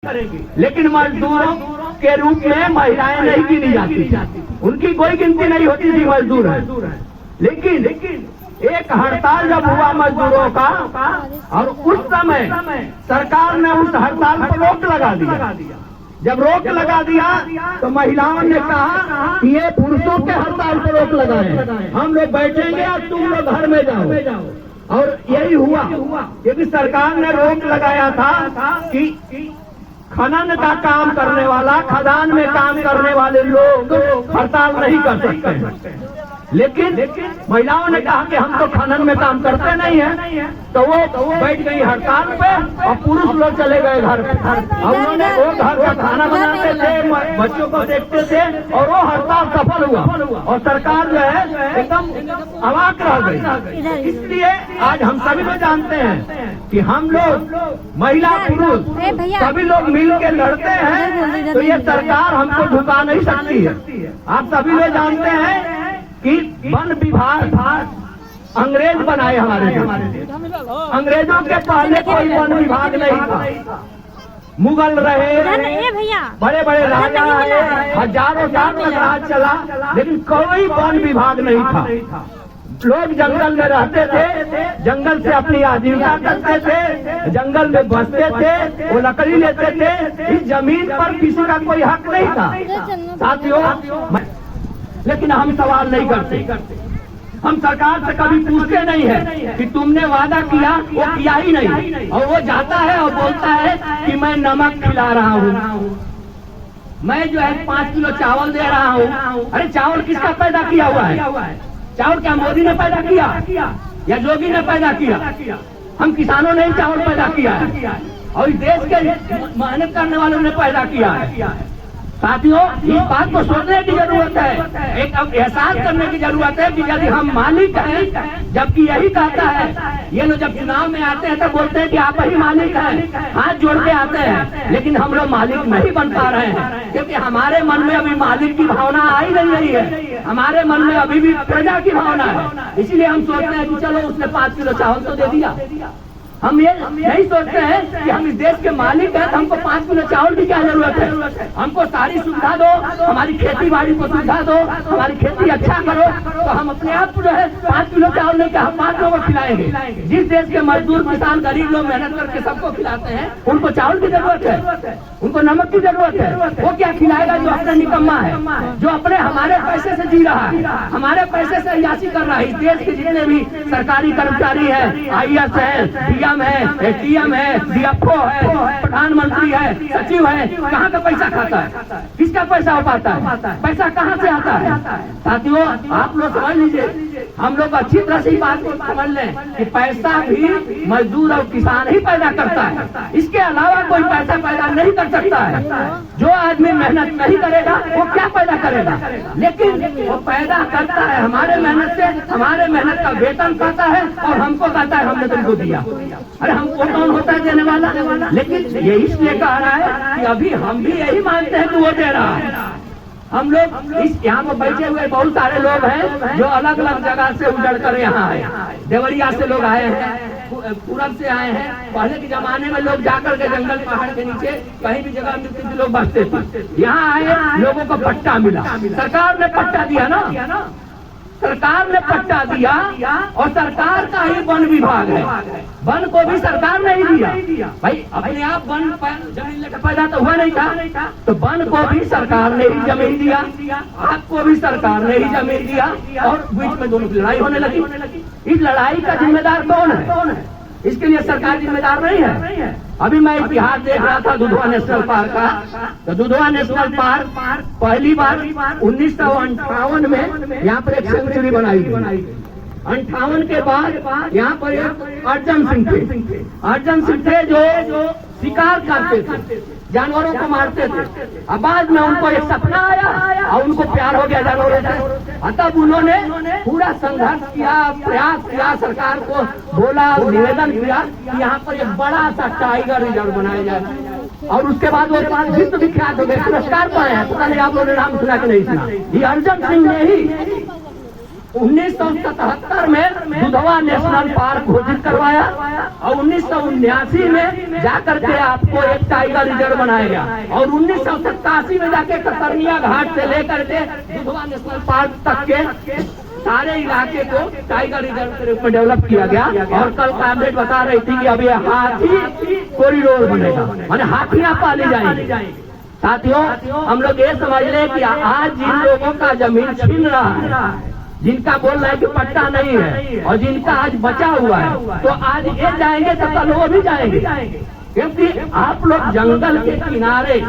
लेकिन मजदूरों के रूप में महिलाएं नहीं गिनी जाती, उनकी कोई गिनती नहीं होती थी मजदूर है। लेकिन एक हड़ताल जब हुआ मजदूरों का, और उस समय सरकार ने उस हड़ताल पर रोक लगा दिया। जब रोक लगा दिया तो महिलाओं ने कहा कि ये पुरुषों के हड़ताल पर रोक लगाए, हम लोग बैठेंगे और तुम लोग घर में जाओ। और यही हुआ, क्योंकि सरकार ने रोक लगाया था कि खनन का काम करने वाला, खदान में काम करने वाले लोग हड़ताल नहीं कर सकते। लेकिन महिलाओं ने कहा कि हम तो खनन में काम करते नहीं है, तो वो बैठ गई हड़ताल पे और पुरुष लोग चले गए घर। और उन्होंने वो घर का खाना बनाते थे, बच्चों को देखते थे, और वो हड़ताल सफल हुआ और सरकार जो है एकदम अवाक रह गई। इसलिए आज हम सभी लोग जानते हैं कि हम लोग महिला पुरुष सभी लोग मिल के लड़ते हैं, तो ये सरकार हमको झुका नहीं सकती है। आप सभी लोग जानते हैं कि वन विभाग अंग्रेज बनाए हमारे देश। अंग्रेजों के पहले कोई वन विभाग नहीं था। मुगल रहे, बड़े बड़े राजा आए, हजारों साल तक राज चला, लेकिन कोई वन विभाग नहीं था। लोग जंगल में रहते थे, जंगल से अपनी आजीविका करते थे, जंगल में बसते थे, वो लकड़ी लेते थे। इस जमीन पर किसी का कोई हक नहीं था साथियों। लेकिन हम सवाल नहीं करते, हम सरकार से कभी पूछते नहीं है कि तुमने वादा किया, वो किया ही नहीं। और वो जाता है और बोलता है कि मैं नमक खिला रहा हूँ, मैं जो है 5 किलो चावल दे रहा हूँ। अरे चावल किसका पैदा किया हुआ है? चावल क्या मोदी ने पैदा किया या योगी ने पैदा किया? हम किसानों ने ही चावल पैदा किया है, और इस देश के मेहनत करने वालों ने पैदा किया है। साथियों, इस बात को सोचने की जरूरत है, एक एहसास करने की जरूरत है कि यदि हम मालिक हैं, जबकि यही कहता है, ये लोग जब चुनाव में आते हैं तो बोलते हैं कि आप ही मालिक हैं, हाथ जोड़ के आते हैं, लेकिन हम लोग मालिक नहीं बन पा रहे हैं, क्योंकि हमारे मन में अभी मालिक की भावना आ ही नहीं रही है। हमारे मन में अभी भी प्रजा की भावना है। इसलिए हम सोचते हैं कि चलो उसने 5 किलो चावल तो दे दिया। हम ये नहीं सोचते हैं कि हम इस देश के मालिक हैं, तो हमको 5 किलो चावल की क्या जरूरत है? हमको सारी सुविधा दो, हमारी खेती बाड़ी को सुविधा दो, हमारी खेती अच्छा करो, तो हम अपने आप जो है 5 किलो चावल नहीं, हम 5 लोगों को खिलाएंगे। जिस देश के मजदूर, किसान, गरीब लोग मेहनत करके सबको खिलाते हैं, उनको चावल की जरूरत है, उनको नमक की जरूरत है। वो क्या खिलाएगा जो अपना निकम्मा है, जो अपने हमारे पैसे से जी रहा है, हमारे पैसे से अय्याशी कर रहा है। इस देश के जितने भी सरकारी कर्मचारी है, IAS है, DM है, SDM है, DFO है, प्रधानमंत्री है, सचिव है, कहाँ का पैसा खाता है? किसका पैसा हो पाता है? पैसा कहाँ से आता है? साथियों, आप लोग समझ लीजिए, हम लोग अच्छी तरह से बात को समझ लें कि पैसा भी मजदूर और किसान ही पैदा करता है, इसके अलावा कोई पैसा पैदा नहीं कर सकता है। जो आदमी मेहनत नहीं करेगा वो क्या पैदा करेगा? लेकिन वो पैदा करता है हमारे मेहनत से, हमारे मेहनत का वेतन पाता है, और हमको कहता है हमने तुमको दिया। अरे हमको कौन होता है देने वाला? लेकिन ये इसलिए कह रहा है कि अभी हम भी यही मानते हैं कि वो दे रहा है। हम लोग इस यहाँ पर बैठे हुए बहुत सारे लोग हैं जो अलग अलग जगह से उजड़ कर यहाँ आए। देवरिया से लोग आए हैं, पूरब से आए हैं। पहले के जमाने में लोग जाकर के जंगल पहाड़ के नीचे कहीं भी जगह मिलती थी, लोग बसते थे। यहाँ आए, लोगों को पट्टा मिला, सरकार ने पट्टा दिया ना, सरकार ने पट्टा दिया, और सरकार का ही वन विभाग है। वन को भी सरकार ने ही दिया। भाई अपने आप वन जमीन लेकर पैदा तो हुआ नहीं था, तो वन को भी सरकार ने ही जमीन दिया, आपको भी सरकार ने ही जमीन दिया, और बीच में दोनों की लड़ाई होने लगी। इस लड़ाई का जिम्मेदार कौन है? इसके लिए सरकार जिम्मेदार नहीं है। अभी मैं इतिहास देख रहा था दुधवा नेशनल पार्क का, तो दुधवा नेशनल पार्क पहली बार 1958 में यहाँ पर एक सेंचुरी बनाई गई। 58 के बाद यहाँ पर एक अर्जन सिंह थे जो शिकार करते थे, जानवरों को मारते थे। अब बाद में उनको एक सपना आया और उनको प्यार हो गया जानवरों से। तब उन्होंने पूरा संघर्ष किया, प्रयास किया, सरकार को बोला, निवेदन किया कि यहाँ पर एक बड़ा सा टाइगर रिजर्व बनाया जाए। और उसके बाद वो विश्व विख्यात हो गए, पुरस्कार पाए हैं। पता नहीं आप लोगों ने नाम सुना कि नहीं सुना? ये अर्जन सिंह ने ही 1977 में दुधवा नेशनल पार्क घोषित करवाया और 1979 में जाकर के आपको एक टाइगर रिजर्व बनाया गया और 1987 में जाके कतरनिया घाट से लेकर के दुधवा नेशनल पार्क तक के सारे इलाके को टाइगर रिजर्व के रूप में डेवलप किया गया। और कल कैबिनेट बता रही थी कि अब ये हाथी कॉरिडोर बनेगा, माने हाथियां पाली जाएंगी। साथियों, हम लोग ये समझ लें कि आज जिन लोगों का जमीन छीन रहा है, जिनका बोल रहा है कि पट्टा नहीं है और जिनका आज बचा हुआ है, तो आज ये जाएंगे तो कल वो भी जाएंगे। क्योंकि आप लोग जंगल के किनारे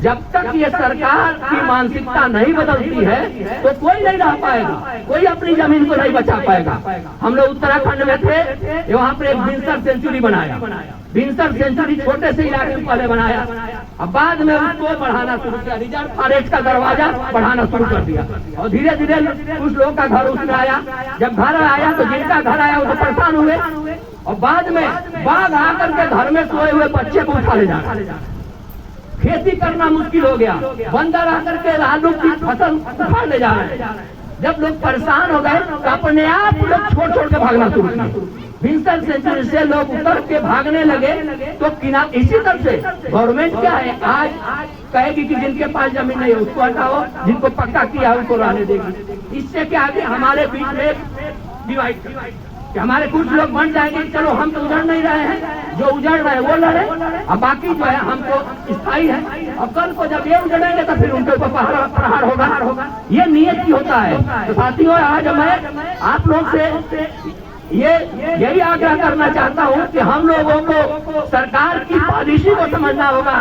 जब तक ये सरकार की मानसिकता नहीं बदलती है तो कोई नहीं रह पाएगा, कोई अपनी जमीन को नहीं बचा पाएगा। हम लोग उत्तराखंड में थे, वहाँ पर एक विंसर सेंचुरी बनाया। विंसर सेंचुरी छोटे से इलाके में पहले बनाया, अब बाद में उसको बढ़ाना शुरू किया, रिजर्व फॉरेस्ट का दरवाजा बढ़ाना शुरू कर दिया और धीरे धीरे कुछ लोगों का घर उसमें आया। जब घर आया तो जिनका घर आया वो तो परेशान हुए और बाद में बाघ आकर के घर में सोए हुए बच्चे को उठा ले जा रहा है। खेती करना मुश्किल हो गया, बंदर आकर के आलू की फसल उखाड़ ले जा रहे हैं। जब लोग परेशान हो गए तो अपने आप लोग छोड़ छोड़ के भागना शुरू किया। विंसर सेंचुरी से लोग उतर के भागने लगे तो किनारे इसी तरह से गवर्नमेंट क्या है, आज कहेगी कि जिनके पास जमीन नहीं है उसको हटाओ, जिनको पक्का किया है उनको रहने देगी। इससे क्या आगे हमारे बीच में डिवाइड कि हमारे कुछ लोग बन जाएंगे, चलो हम तो उजड़ नहीं रहे हैं, जो उजड़ रहे हैं वो लड़े और बाकी जो है हमको स्थायी है। और कल को जब ये उजड़ेंगे तो फिर उनके ऊपर प्रहार होगा। ये नियत की होता है। तो साथियों, आज मैं आप लोग से यही आग्रह करना चाहता हूँ कि हम लोगों को सरकार की पॉलिसी को समझना होगा,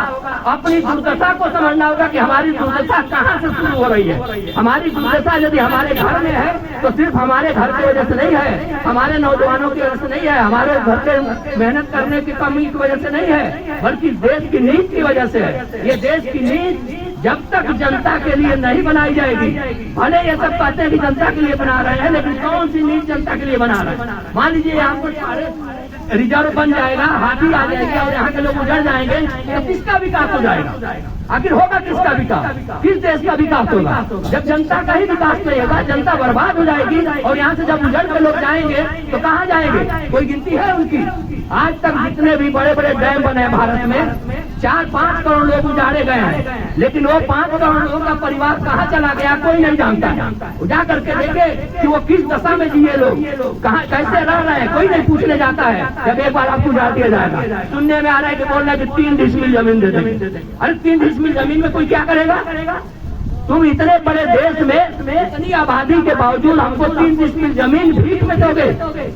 अपनी दुर्दशा को समझना होगा कि हमारी दुर्दशा कहाँ से शुरू हो रही है। हमारी दुर्दशा यदि हमारे घर में है तो सिर्फ हमारे घर की वजह से नहीं है, हमारे नौजवानों की वजह से नहीं है, हमारे घर के मेहनत करने की कमी की वजह से नहीं है, बल्कि देश की नीति की वजह से है। ये देश की नीति जब तक जनता के लिए नहीं बनाई जाएगी, भले ये सब कहते हैं कि जनता के लिए बना रहे हैं, लेकिन कौन सी नीति जनता के लिए बना रहे हैं। मान लीजिए यहाँ पर सारे रिजर्व बन जाएगा, हाथी आ जाएंगे और यहाँ के लोग उजड़ जाएंगे, तो किसका विकास हो जाएगा? आखिर होगा किसका विकास? किस देश का विकास होगा? जब जनता का ही विकास नहीं होगा, जनता बर्बाद हो जाएगी और यहाँ से जब उजड़ के लोग जाएंगे तो कहाँ जाएंगे? कोई गिनती है उनकी? आज तक जितने भी बड़े बड़े डैम बने हैं भारत में, 4-5 करोड़ लोग उजाड़े गए हैं, लेकिन वो 5 करोड़ लोगों का परिवार कहाँ चला गया कोई नहीं जानता। उजा करके देखे कि वो किस दशा में जिए, लोग कहाँ कैसे रह रहे हैं, कोई नहीं पूछने जाता है। जब एक बार आपको उजाड़ दिया जाएगा, सुनने में आ रहा है कि बोल रहे हैं कि 3 डिसमिल जमीन दे देंगे। अरे 3 डिसमिल जमीन में कोई क्या करेगा? तुम इतने बड़े देश में इतनी आबादी के बावजूद हमको 3 डिसमिल जमीन भीख में दोगे?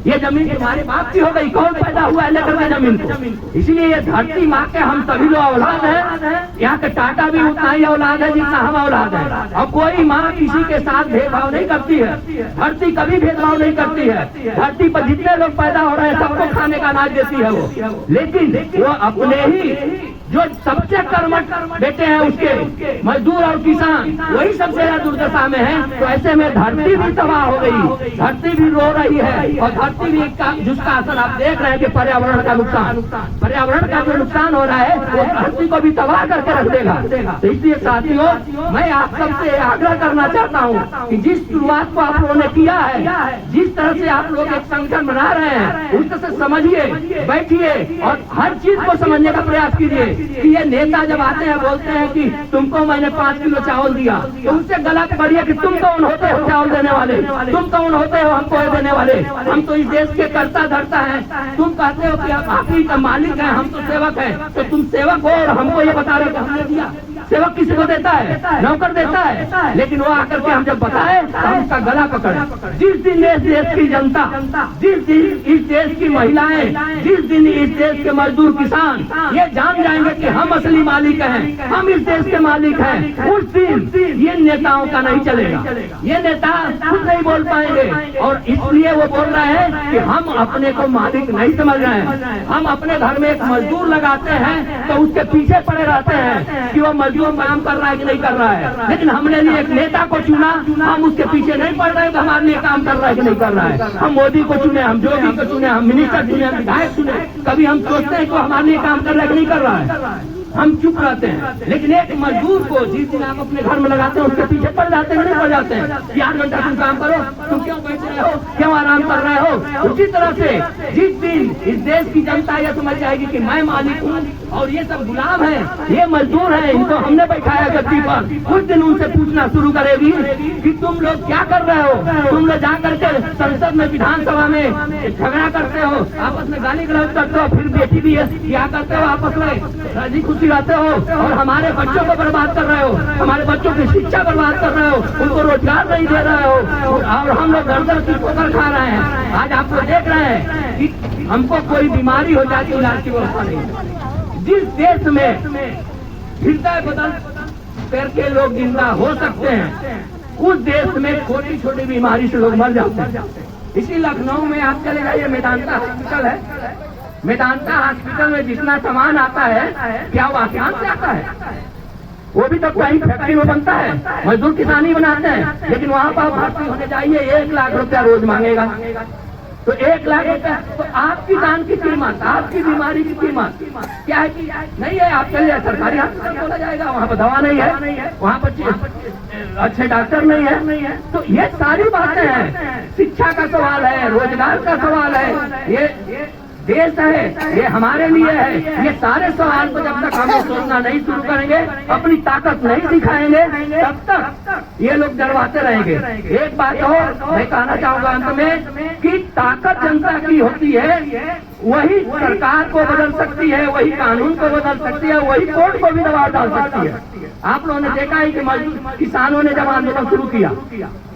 ये जमीन तुम्हारे बाप की हो गई, कौन पैदा हुआ है लेकर के जमीन को? इसलिए ये धरती माँ के हम सभी लोग औलाद हैं। यहाँ के टाटा भी उतना ही औलाद है जितना हम औलाद है। और कोई माँ किसी के साथ भेदभाव नहीं करती है, धरती कभी भेदभाव नहीं करती है। धरती पर जितने लोग पैदा हो रहे हैं सबको खाने का अनाज देती है वो, लेकिन वो अपने ही जो सबसे कर्मठ बेटे हैं उसके मजदूर और किसान वही सबसे ज्यादा दुर्दशा में है। तो ऐसे में धरती भी तबाह हो गई, धरती भी रो रही है और धरती भी जिसका असर आप देख रहे हैं कि पर्यावरण का नुकसान, पर्यावरण का जो नुकसान हो रहा है वो धरती को भी तबाह करके रख देगा। तो इसलिए साथियों, मैं आप सबसे आग्रह करना चाहता हूँ कि जिस शुरुआत को आप लोगों ने किया है, जिस तरह से आप लोग एक संगठन बना रहे हैं, उस तरह से समझिए, बैठिए और हर चीज को समझने का प्रयास कीजिए कि ये नेता जब आते हैं बोलते हैं कि तुमको मैंने 5 किलो चावल दिया, तो उनसे गला पकड़िए कि तुम कौन होते हो चावल देने वाले, तुम कौन होते हो हमको देने वाले? हम तो इस देश के कर्ता धर्ता हैं। तुम कहते हो कि आप आखिरी का मालिक हैं, हम तो सेवक हैं। तो तुम सेवक हो और हमको ये बता रहे हो कि हमने दिया। सेवक किसी को देता है? नौकर देता है। लेकिन वो आकर के हम जब बताए तो हम उसका गला पकड़े। जिस दिन इस देश की जनता, जिस दिन इस देश की महिलाएं, जिस दिन इस देश के मजदूर किसान ये जान जाएंगे कि हम असली मालिक हैं, हम इस देश के मालिक हैं, उस दिन ये नेताओं का नहीं चलेगा। ये नेता खुद नहीं बोल पाएंगे और इसलिए वो बोल रहे हैं कि हम अपने को मालिक नहीं समझ रहे हैं। हम अपने घर में एक मजदूर लगाते हैं तो उसके पीछे पड़े रहते हैं कि वो मजदूर काम कर रहा है कि नहीं कर रहा है। लेकिन हमने भी एक नेता को चुना, हम उसके पीछे नहीं पड़ रहे हैं कि हमारे लिए काम कर रहा है कि नहीं कर रहा है। हम मोदी को चुने, हम योगी को चुने, हम मिनिस्टर चुने, हम विधायक चुने, कभी हम सोचते हैं कि हमारे लिए काम कर रहा है कि नहीं कर रहा है? हम चुप रहते हैं। लेकिन एक मजदूर को जिस दिन आप अपने घर में लगाते हैं उसके पीछे पड़ जाते हैं, नहीं पड़ जाते हैं कि 8 घंटा तुम काम करो, तुम क्यों बैठ रहे हो, क्यों आराम कर रहे हो। उसी तरह से जिस दिन इस देश की जनता यह समझ जाएगी कि मैं मालिक हूँ और ये सब गुलाम है, ये मजदूर है, इनको हमने बैठाया गद्दी पर, कुछ दिन उनसे पूछना शुरू करेगी कि तुम लोग क्या कर रहे हो, तुम लोग जा करके संसद में विधानसभा में झगड़ा करते हो, आपस में गाली गलौज करते हो, फिर बेटी भी क्या करते हो, आपस में राजी खुशी रहते हो और हमारे बच्चों को बर्बाद कर रहे हो, हमारे बच्चों की शिक्षा बर्बाद कर रहे हो, उनको रोजगार नहीं दे रहे हो और हम लोग घर घर की ठोकर खा रहे हैं। आज आपको देख रहे हैं कि हमको कोई बीमारी हो जाती है, इलाज की व्यवस्था नहीं है। जिस देश में हृदय बदल करके लोग जिंदा हो सकते हैं, उस देश में छोटी छोटी बीमारी से लोग मर जाते हैं। इसी लखनऊ में आप चले जाइए, मेदांता हॉस्पिटल है, मेदांता हॉस्पिटल में जितना सामान आता है क्या वो आसान से आता है? वो भी तो कहीं फैक्ट्री में बनता है, मजदूर किसानी बनाते हैं, लेकिन वहाँ पर भर्ती होने जाइए 1 लाख रुपया रोज मांगेगा। तो 1 लाख रुपया, तो आपकी जान की कीमत, आपकी बीमारी की कीमत क्या है कि नहीं है? आप चलिए सरकारी अस्पताल बोला जाएगा, वहाँ पर दवा नहीं है, वहाँ पर अच्छे डॉक्टर नहीं है। तो ये सारी बातें हैं, शिक्षा का सवाल है, रोजगार का सवाल है, ये देश है, ये हमारे लिए है। ये सारे सवाल को जब तक हम सोचना नहीं शुरू करेंगे, अपनी ताकत नहीं दिखाएंगे, तब तक ये लोग डरवाते रहेंगे। एक बात और मैं कहना चाहूंगा अंत में कि ताकत जनता की होती है, वही सरकार को बदल सकती है, वही कानून को बदल सकती है, वही कोर्ट को भी दबाव डाल सकती है। आप लोगों ने देखा है कि मजदूर किसानों ने जब आंदोलन शुरू किया,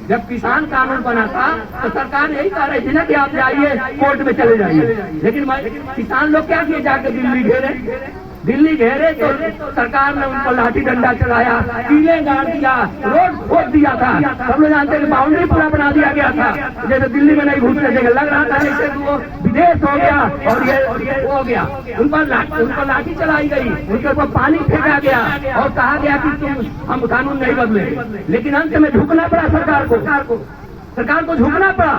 जब किसान कानून बना था तो सरकार यही कह रही थी ना कि आप जाइए कोर्ट में चले जाइए, लेकिन किसान लोग क्या किए, जाकर दिल्ली घेरे तो सरकार ने उन पर लाठी डंडा चलाया, कीले गाड़ दिया, रोड खोद दिया था। सब लोग जानते हैं बाउंड्री पूरा बना दिया गया था, जैसे दिल्ली में नहीं घुसने देंगे, लग रहा था जैसे वो विदेश हो गया और ये हो गया। उन पर लाठी चलाई गई, उनके ऊपर पानी फेंका गया और कहा गया कि हम कानून नहीं बदले। लेकिन अंत में झुकना पड़ा सरकार को झुकना पड़ा,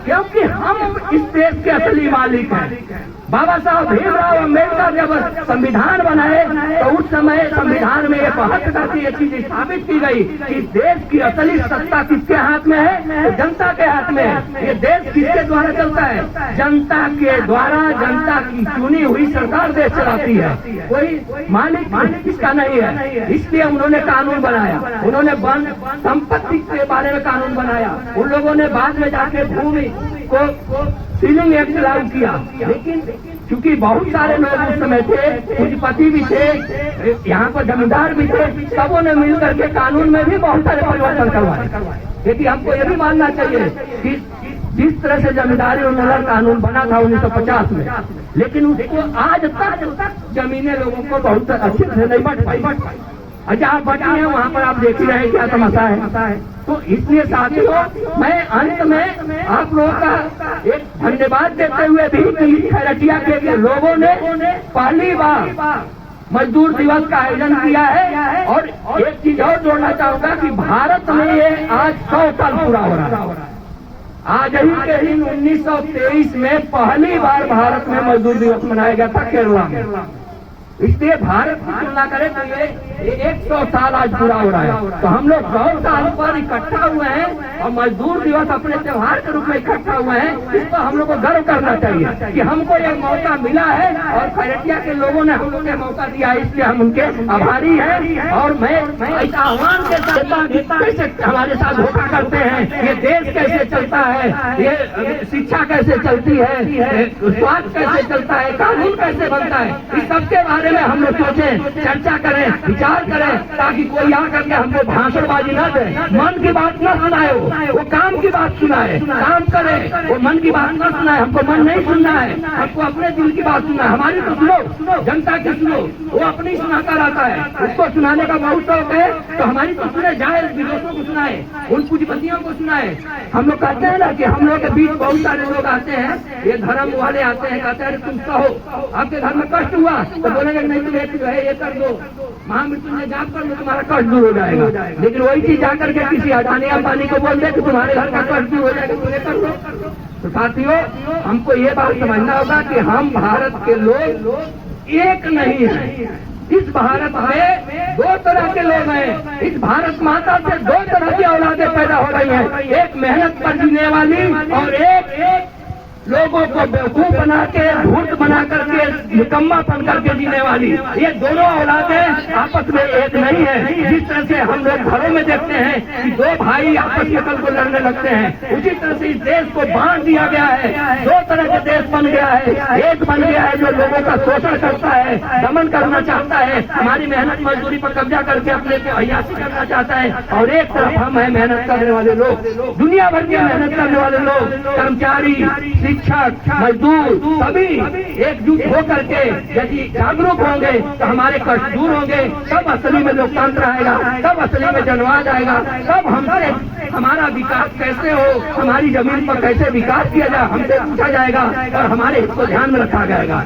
क्योंकि हम इस देश के असली मालिक हैं। बाबा साहब भीमराव अम्बेडकर जब संविधान बनाए तो उस समय संविधान में ये बहस करके ये चीज स्थापित की गई कि देश की असली सत्ता किसके हाथ में है? तो जनता के हाथ में है। ये देश किसके द्वारा चलता है? जनता के द्वारा, जनता की चुनी हुई सरकार देश चलाती है, कोई मालिक इसका नहीं है। इसलिए उन्होंने कानून बनाया, उन्होंने वन संपत्ति के बारे में कानून बनाया, उन लोगों ने बाद में जाके भूमि को सीलिंग एक्ट लागू किया। लेकिन क्योंकि बहुत सारे लोग उस समय थे, पूंजीपति भी थे, यहाँ पर जमींदार भी थे, सबों ने मिल करके कानून में भी बहुत सारे परिवर्तन करवाए। लेकिन हमको ये भी मानना चाहिए कि जिस तरह से जमींदारी उन्मूलन कानून बना था 1950 में, लेकिन उसको आज तक जमीनें लोगों को बहुत अच्छे से नहीं बट पाई। अच्छा आप बची हैं, वहाँ पर आप देख ही रहे क्या तमाशा है। तो इसलिए साथियों, मैं अंत में आप लोगों का एक धन्यवाद देते हुए भी खैरटिया के लोगों ने पहली बार मजदूर दिवस का आयोजन किया है। और एक चीज और जोड़ना चाहूंगा कि भारत में ये आज 100 साल पूरा हो रहा है। आज ही के दिन 1923 में पहली बार भारत में मजदूर दिवस मनाया गया था केरला में। इसलिए भारत की तुलना करें तो ये 100 साल आज पूरा हो रहा है। तो हम लोग 100 साल पर इकट्ठा हुए हैं और मजदूर दिवस अपने त्योहार के रूप में इकट्ठा हुए हैं। इस पर हम लोग को गर्व करना चाहिए कि हमको ये मौका मिला है और खैरटिया के लोगों ने हम लोग को मौका दिया है, इसलिए हम उनके आभारी हैं। और मैं इस आह्वान के साथ कैसे हमारे साथ धोखा करते हैं, ये देश कैसे चलता है, ये शिक्षा कैसे चलती है, स्वास्थ्य कैसे चलता है, कानून कैसे बनता है, इस सबके बारे में हम लोग सोचें, चर्चा करें, विचार करें, ताकि कोई आकर के हमको भाषणबाजी न दे, मन की बात न सुनाए, वो काम की बात सुनाए, काम करे, वो मन की बात न सुनाए। हमको मन नहीं सुनना है, हमको अपने दिल की बात सुनना है। हमारी तो सुनो, जनता की सुनो, वो अपनी सुनाता रहता है, उसको सुनाने का बहुत शौक है, तो हमारी तो सुने, जाए विदेशों को सुनाए, उन पूंजीपतियों को सुनाए। हम लोग कहते हैं ना कि हम लोग के बीच बहुत सारे लोग आते हैं, ये धर्म वाले आते हैं, कहते हैं तुम कहो आपके घर में कष्ट हुआ तो बोलेंगे नहीं तो जो है ये कर दो, महामृत्युंजय जाप कर लो, तुम्हारा कष्ट दूर हो जाएगा। लेकिन वही चीज जाकर के किसी अडानी अंबानी को बोल दे कि तुम्हारे घर का कष्ट दूर हो जाएगा, तुम्हें कर दो। तो साथियों, हमको ये बात समझना होगा कि हम भारत के लोग एक नहीं है, इस भारत में दो तरह के लोग हैं। इस भारत माता से दो तरह की औलादें पैदा हो रही हैं, एक मेहनत पर जीने वाली और एक लोगों को बेवकूफ बना के, धूर्त बना करके, निकम्मापन करके जीने वाली। ये दोनों औलादें आपस में एक नहीं है। जिस तरह से हम लोग घरों में देखते हैं कि दो भाई आपस में कल को लड़ने लगते हैं, उसी तरह से इस देश को बांट दिया गया है। दो तरह के देश बन गया है। एक बन गया है जो लोगों का शोषण करता है, दमन करना चाहता है, हमारी मेहनत मजदूरी पर कब्जा करके अपने को अय्याशी करना चाहता है। और एक तरफ हम है मेहनत करने वाले लोग, दुनिया भर के मेहनत करने वाले लोग, कर्मचारी, शिक्षक, मजदूर, सभी एकजुट होकर के यदि जागरूक होंगे तो हमारे कष्ट दूर होंगे। तब असली में लोकतंत्र आएगा, तब असली में जनवाद आएगा, तब हमसे हमारा विकास कैसे हो, हमारी जमीन पर कैसे विकास किया जाए हमसे पूछा जाएगा और हमारे हित को ध्यान में रखा जाएगा।